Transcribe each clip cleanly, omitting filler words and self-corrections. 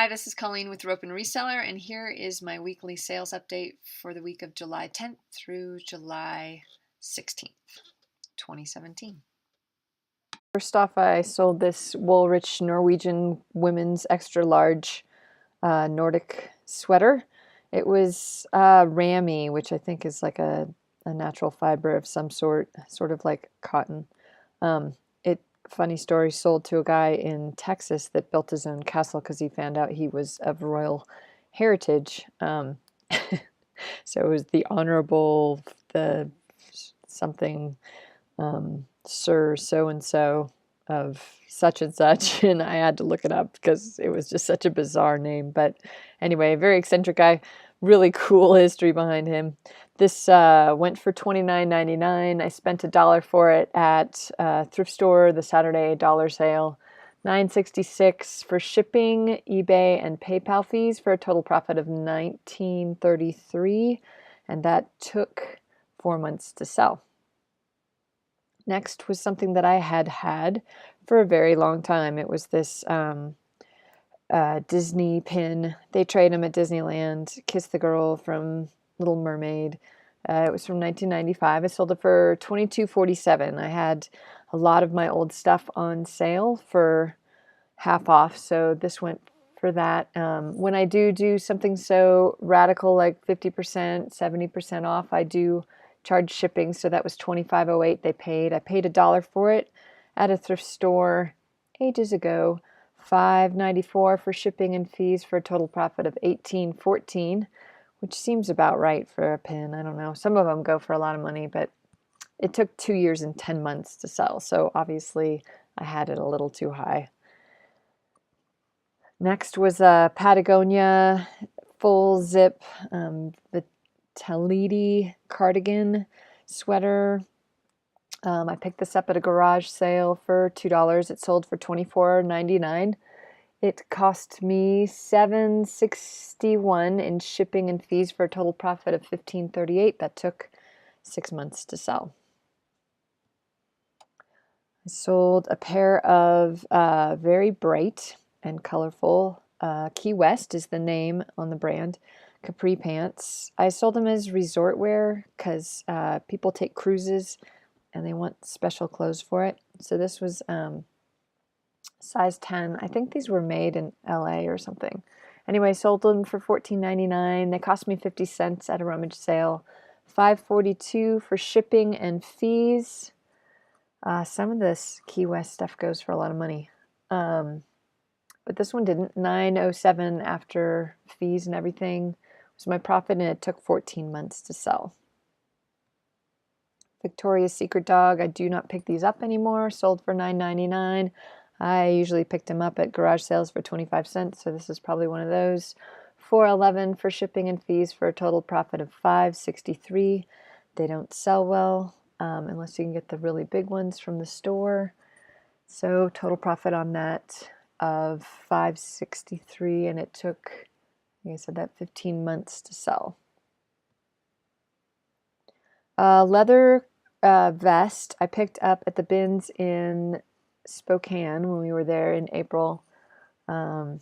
Hi, this is Colleen with Rope and Reseller, and here is my weekly sales update for the week of July 10th through July 16th, 2017. First off, I sold this Woolrich Norwegian women's extra large Nordic sweater. It was rammy, which I think is like a natural fiber of some sort of like cotton. Funny story, sold to a guy in Texas that built his own castle because he found out he was of royal heritage. So it was the honorable, the something, Sir so-and-so of such and such, and I had to look it up because it was just such a bizarre name. But anyway, a very eccentric guy, really cool history behind him. This went for $29.99. I spent $1 for it at thrift store, the Saturday dollar sale. $9.66 for shipping, eBay, and PayPal fees for a total profit of $19.33, and that took 4 months to sell. Next was something that I had for a very long time. It was this Disney pin. They trade them at Disneyland. Kiss the Girl from Little Mermaid. It was from 1995. I sold it for $22.47. I had a lot of my old stuff on sale for half off, so this went for that. When I do something so radical like 50%, 70% off, I do charge shipping, so that was $25.08 they paid. I paid $1 for it at a thrift store ages ago. $5.94 for shipping and fees for a total profit of $18.14, which seems about right for a pin. I don't know. Some of them go for a lot of money, but it took 2 years and 10 months to sell, so obviously I had it a little too high. Next was a Patagonia full zip Vitality cardigan sweater. I picked this up at a garage sale for $2. It sold for $24.99. It cost me $7.61 in shipping and fees for a total profit of $15.38. That took 6 months to sell. I sold a pair of very bright and colorful, Key West is the name on the brand, capri pants. I sold them as resort wear because people take cruises and they want special clothes for it. So this was size 10. I think these were made in LA or something. Anyway, sold them for $14.99. They cost me 50 cents at a rummage sale. $5.42 for shipping and fees. Some of this Key West stuff goes for a lot of money. But this one didn't. $9.07 after fees and everything was my profit, and it took 14 months to sell. Victoria's Secret dog. I do not pick these up anymore. Sold for $9.99. I usually picked them up at garage sales for 25 cents, so this is probably one of those. $4.11 for shipping and fees for a total profit of $5.63. They don't sell well unless you can get the really big ones from the store. So total profit on that of $5.63, and it took, like I said, that 15 months to sell. Leather vest I picked up at the bins in Spokane when we were there in April. I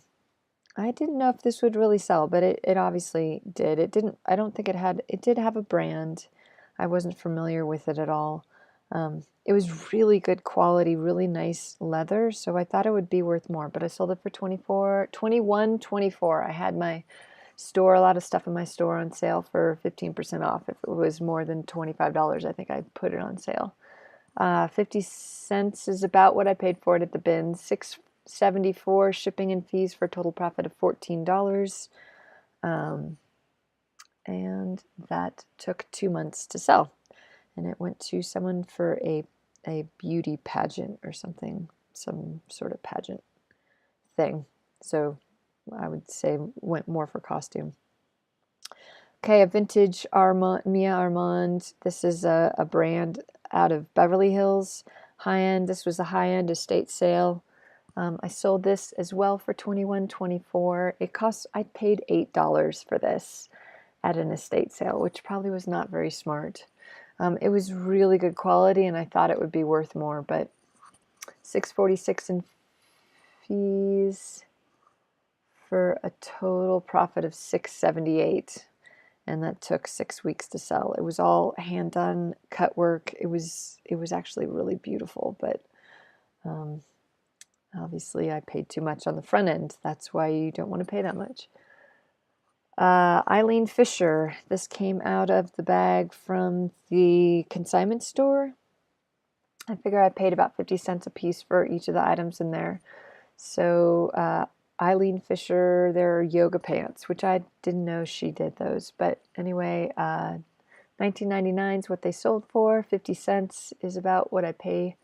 didn't know if this would really sell, but it obviously did. It didn't. I don't think it did have a brand. I wasn't familiar with it at all. It was really good quality, really nice leather, so I thought it would be worth more, but I sold it for $21.24. I had my store, a lot of stuff in my store on sale for 15% off. If it was more than $25, I think I put it on sale. 50 cents is about what I paid for it at the bin. $6.74 shipping and fees for a total profit of $14. And that took 2 months to sell. And it went to someone for a beauty pageant or something, some sort of pageant thing. So I would say went more for costume. Okay, a vintage Mia Armand. This is a brand out of Beverly Hills, high-end. This was a high-end estate sale. I sold this as well for $21.24. I paid $8 for this at an estate sale, which probably was not very smart. It was really good quality, and I thought it would be worth more, but $6.46 in fees for a total profit of $678, and that took 6 weeks to sell. It was all hand done cut work. It was actually really beautiful, but obviously I paid too much on the front end. That's why you don't want to pay that much. Eileen Fisher. This came out of the bag from the consignment store. I figure I paid about 50 cents a piece for each of the items in there. So Eileen Fisher, their yoga pants, which I didn't know she did those. But anyway, $19.99 is what they sold for. 50 cents is about what I pay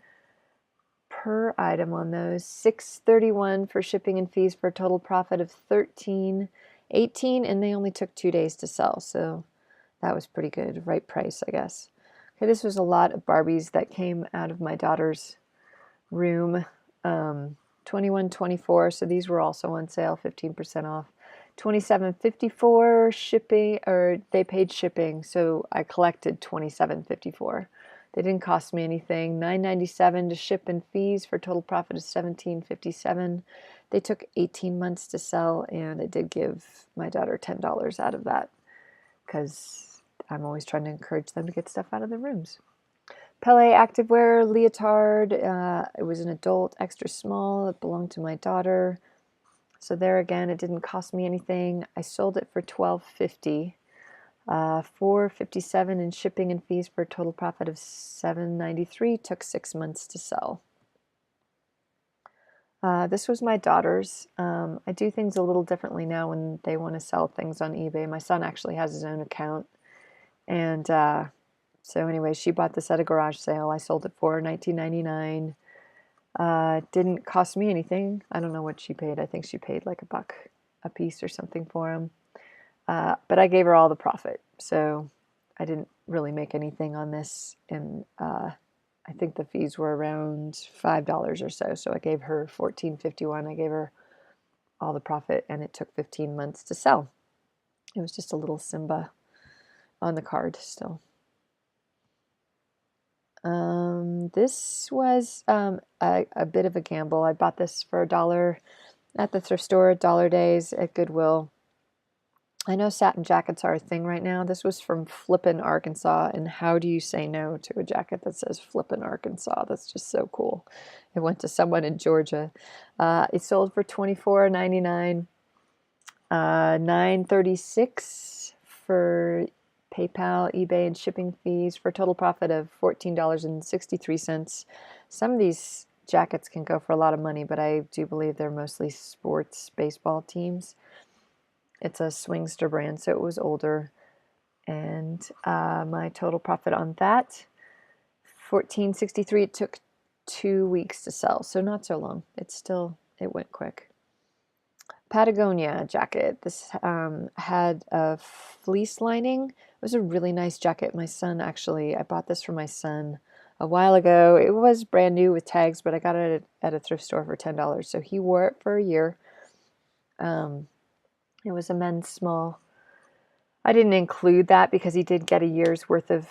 per item on those. $6.31 for shipping and fees for a total profit of $13.18, and they only took 2 days to sell, so that was pretty good. Right price, I guess. Okay, this was a lot of Barbies that came out of my daughter's room. 21.24, so these were also on sale, 15% off. 27.54 shipping, or they paid shipping, so I collected 27.54. They didn't cost me anything. $9.97 to ship and fees for a total profit of $17.57. They took 18 months to sell, and I did give my daughter $10 out of that because I'm always trying to encourage them to get stuff out of their rooms. Pele activewear leotard. It was an adult, extra small. It belonged to my daughter. So there again, it didn't cost me anything. I sold it for $12.50. $4.57 in shipping and fees for a total profit of $7.93. Took 6 months to sell. This was my daughter's. I do things a little differently now when they want to sell things on eBay. My son actually has his own account. And so anyway, she bought this at a garage sale. I sold it for $19.99. Didn't cost me anything. I don't know what she paid. I think she paid like $1 a piece or something for them. But I gave her all the profit, so I didn't really make anything on this. And I think the fees were around $5 or so. So I gave her $14.51. I gave her all the profit, and it took 15 months to sell. It was just a little Simba on the card still. This was a bit of a gamble. I bought this for $1 at the thrift store, Dollar Days at Goodwill. I know satin jackets are a thing right now. This was from Flippin', Arkansas, and how do you say no to a jacket that says Flippin', Arkansas? That's just so cool. It went to someone in Georgia. It sold for $24.99, $9.36 for PayPal, eBay, and shipping fees for a total profit of $14.63. Some of these jackets can go for a lot of money, but I do believe they're mostly sports baseball teams. It's a Swingster brand, so it was older. And my total profit on that, $14.63. It took 2 weeks to sell, so not so long. It went quick. Patagonia jacket. This had a fleece lining. It was a really nice jacket. I bought this for my son a while ago. It was brand new with tags, but I got it at a thrift store for $10. So he wore it for a year. It was a men's small. I didn't include that because he did get a year's worth of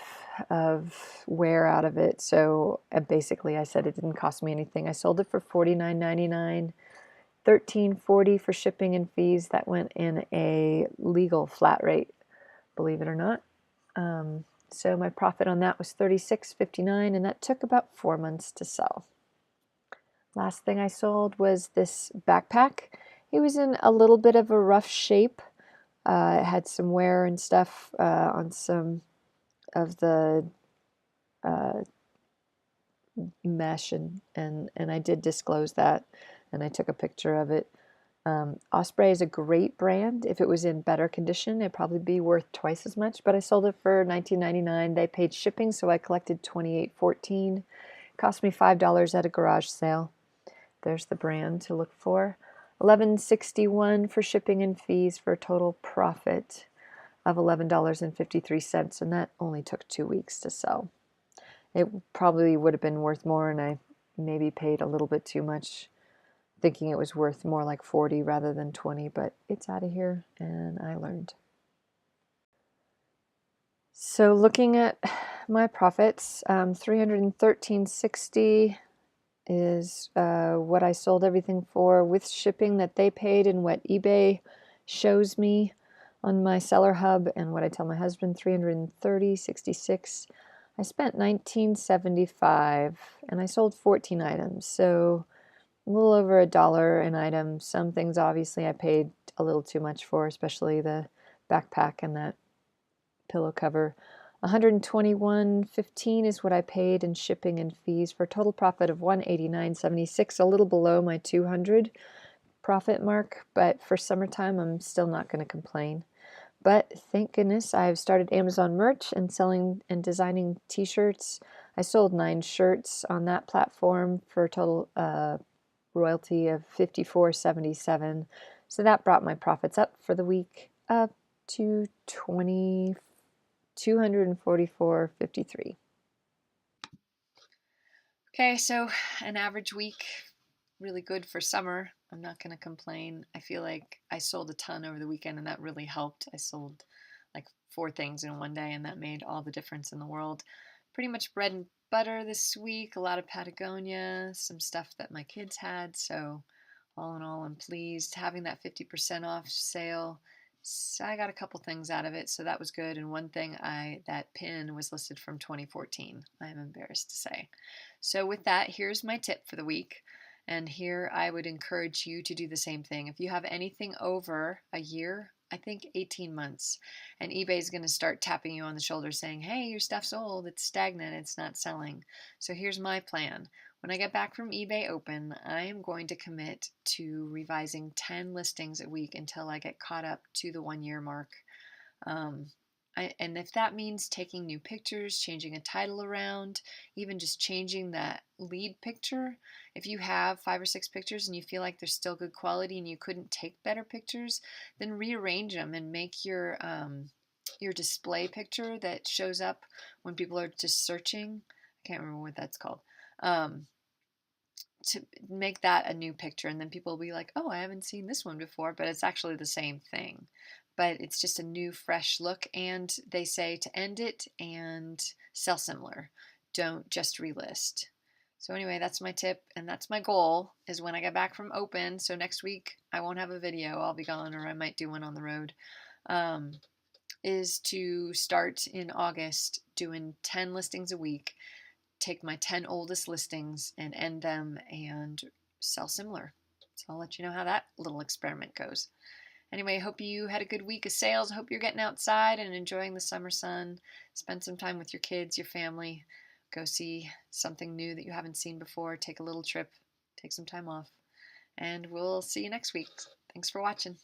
wear out of it. So basically I said it didn't cost me anything. I sold it for $49.99. $13.40 for shipping and fees. That went in a legal flat rate, believe it or not. So my profit on that was $36.59, and that took about 4 months to sell. Last thing I sold was this backpack. It was in a little bit of a rough shape. It had some wear and stuff on some of the mesh, and I did disclose that, and I took a picture of it. Osprey is a great brand. If it was in better condition, it'd probably be worth twice as much, but I sold it for $19.99. They paid shipping, so I collected $28.14. Cost me $5 at a garage sale. There's the brand to look for. $11.61 for shipping and fees for a total profit of $11.53, and that only took 2 weeks to sell. It probably would have been worth more, and I maybe paid a little bit too much, thinking it was worth more like 40 rather than 20, but it's out of here, and I learned. So looking at my profits, $313.60 is what I sold everything for with shipping that they paid and what eBay shows me on my seller hub and what I tell my husband, 330.66. I spent 19.75 and I sold 14 items, so a little over $1 an item. Some things obviously I paid a little too much for, especially the backpack and that pillow cover. 121.15 is what I paid in shipping and fees for a total profit of 189.76, a little below my 200 profit mark, but for summertime I'm still not going to complain. But thank goodness I've started Amazon merch and selling and designing t-shirts. I sold 9 shirts on that platform for a total royalty of $54.77. So that brought my profits up for the week up to 244.53. Okay, so an average week, really good for summer. I'm not going to complain. I feel like I sold a ton over the weekend and that really helped. I sold like 4 things in one day and that made all the difference in the world. Pretty much bread and butter this week, a lot of Patagonia, some stuff that my kids had. So all in all, I'm pleased. Having that 50% off sale, so I got a couple things out of it, so that was good. And one thing, that pin was listed from 2014. I'm embarrassed to say. So with that, here's my tip for the week. And here I would encourage you to do the same thing. If you have anything over a year, I think 18 months, and eBay is going to start tapping you on the shoulder saying, hey, your stuff's old, it's stagnant, it's not selling. So here's my plan. When I get back from eBay Open, I am going to commit to revising 10 listings a week until I get caught up to the 1 year mark. And if that means taking new pictures, changing a title around, even just changing that lead picture, if you have 5 or 6 pictures and you feel like they're still good quality and you couldn't take better pictures, then rearrange them and make your display picture that shows up when people are just searching. I can't remember what that's called. To make that a new picture, and then people will be like, oh, I haven't seen this one before, but it's actually the same thing, but it's just a new fresh look. And they say to end it and sell similar, don't just relist. So anyway, that's my tip and that's my goal, is when I get back from Open. So next week I won't have a video, I'll be gone, or I might do one on the road. Is to start in August doing 10 listings a week, take my 10 oldest listings and end them and sell similar. So I'll let you know how that little experiment goes. Anyway, I hope you had a good week of sales. I hope you're getting outside and enjoying the summer sun. Spend some time with your kids, your family. Go see something new that you haven't seen before. Take a little trip. Take some time off. And we'll see you next week. Thanks for watching.